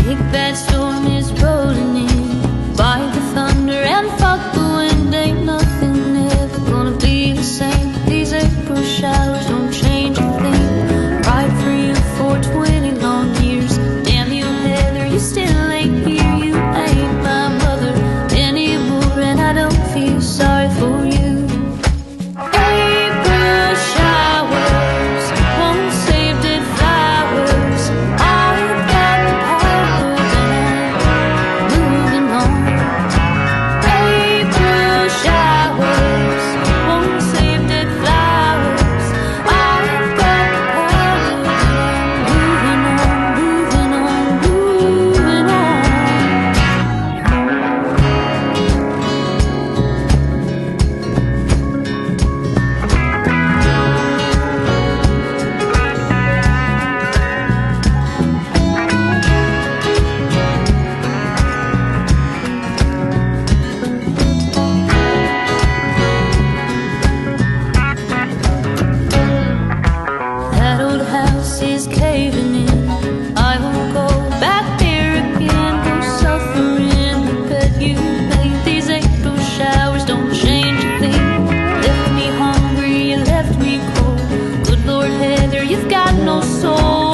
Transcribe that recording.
Big bad storm is rolling in, by the thunder and fuck the wind. Ain't nothing ever gonna be the same. These April showers don't change a thing. Ride for you for 20 long years. Damn you, Heather, you still ain't here. You ain't my mother anymore, and I don't feel sorry for you. April showers won't save dead flowers. I've got the power and I'm moving on. April showers won't save dead flowers. I've got the power and I'm moving on, moving on. That old house is caving in. I won't go back there again. Go suffering the bed you made. These April showers don't change a thing. Left me hungry, you left me cold. Good Lord, Heather, you've got no soul.